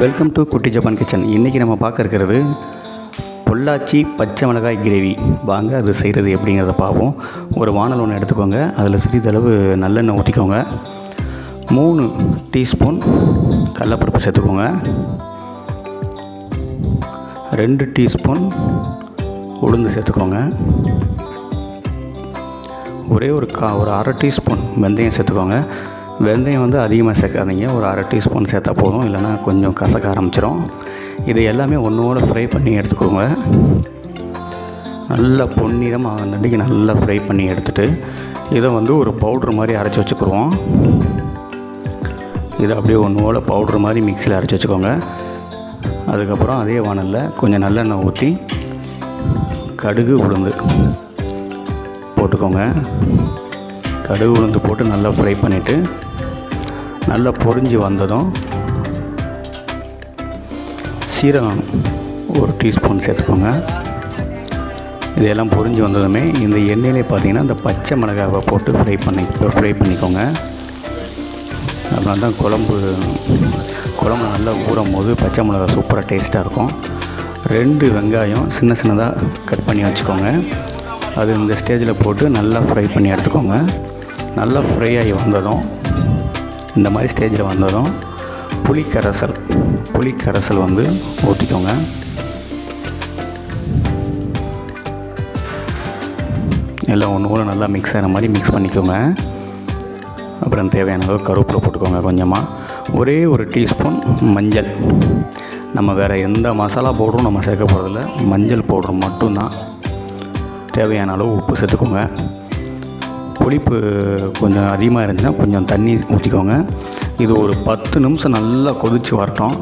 Welcome to குட்டி Japan kitchen. இன்றைக்கி நம்ம பார்க்க இருக்கிறது பொள்ளாச்சி பச்சை மிளகாய் கிரேவி. வாங்க அது செய்கிறது எப்படிங்கிறத பார்ப்போம். ஒரு வானல் ஒன்று எடுத்துக்கோங்க. அதில் சிறிதளவு நல்லெண்ணெய் ஊற்றிக்கோங்க. 3 டீஸ்பூன் கடலைப்பருப்பு சேர்த்துக்கோங்க. 2 டீஸ்பூன் உளுந்து சேர்த்துக்கோங்க. ஒரு அரை டீஸ்பூன் வெந்தயம் சேர்த்துக்கோங்க. வெந்தயம் அதிகமாக சேர்க்காதீங்க. ஒரு அரை டீஸ்பூன் சேர்த்தா போதும், இல்லைனா கொஞ்சம் கசக்க ஆரம்பிச்சிடும். இது எல்லாமே ஒன்றோடு ஃப்ரை பண்ணி எடுத்துக்கோங்க. நல்லா பொன்னிறமாக ஆனடிக்கு நல்லா ஃப்ரை பண்ணி எடுத்துகிட்டு இதை ஒரு பவுட்ரு மாதிரி அரைச்சி வச்சுக்கிடுவோம். இதை அப்படியே ஒன்றோட பவுட்ரு மாதிரி மிக்சியில் அரைச்சி வச்சுக்கோங்க. அதுக்கப்புறம் அதே வானலில் கொஞ்சம் நல்லெண்ணெய் ஊற்றி கடுகு உளுந்து போட்டுக்கோங்க. கடுகு உளுந்து போட்டு நல்லா ஃப்ரை பண்ணிவிட்டு நல்லா பொரிஞ்சு வந்ததும் சீரகம் 1 டீஸ்பூன் சேர்த்துக்கோங்க. இதெல்லாம் பொரிஞ்சு வந்ததுமே இந்த எண்ணெயிலே பார்த்திங்கன்னா இந்த பச்சை மிளகாவை போட்டு ஃப்ரை பண்ணிக்கோங்க. அதனால தான் குழம்பு நல்லா ஊறும் போது பச்சை மிளகா சூப்பராக டேஸ்ட்டாக இருக்கும். 2 வெங்காயம் சின்னதாக கட் பண்ணி வச்சுக்கோங்க. அது இந்த ஸ்டேஜில் போட்டு நல்லா ஃப்ரை பண்ணி எடுத்துக்கோங்க. நல்லா ஃப்ரை ஆகி வந்ததும் இந்த மாதிரி ஸ்டேஜில் வந்ததும் புளிக்கரைசல் ஊற்றிக்கோங்க. எல்லாம் ஒன்று கூட நல்லா மிக்ஸ் ஆகிற மாதிரி மிக்ஸ் பண்ணிக்கோங்க. அப்புறம் தேவையான அளவு கருவேப்பிலை போட்டுக்கோங்க. கொஞ்சமாக ஒரு டீஸ்பூன் மஞ்சள். நம்ம வேறு எந்த மசாலா பவுடரும் நம்ம சேர்க்க போகிறதில்ல, மஞ்சள் பவுடர் மட்டும்தான். தேவையான அளவு உப்பு சேர்த்துக்கோங்க. புளிப்பு கொஞ்சம் அதிகமாக இருந்துச்சுன்னா கொஞ்சம் தண்ணி ஊற்றிக்கோங்க. இது ஒரு 10 நிமிஷம் நல்லா கொதித்து வரட்டும்.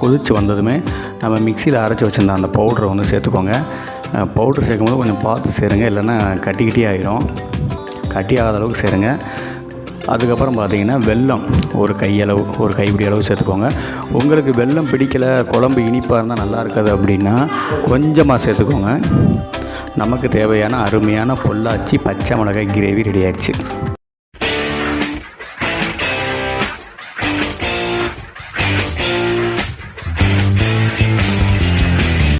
கொதித்து வந்ததுமே நம்ம மிக்சியில் அரைச்சி வச்சுருந்த அந்த பவுடரை சேர்த்துக்கோங்க. பவுட்ரு சேர்க்கும்போது கொஞ்சம் பார்த்து சேருங்க, இல்லைன்னா கட்டி ஆகிடும். கட்டி ஆகாத அளவுக்கு சேருங்க. அதுக்கப்புறம் பார்த்திங்கன்னா வெல்லம் ஒரு கைப்பிடி அளவு சேர்த்துக்கோங்க. உங்களுக்கு வெல்லம் பிடிக்கலை, குழம்பு இனிப்பாக இருந்தால் நல்லா இருக்காது அப்படின்னா கொஞ்சமாக சேர்த்துக்கோங்க. நமக்கு தேவையான அருமையான பொள்ளாச்சி பச்சை மிளகாய் கிரேவி ரெடி ஆகிடுச்சு.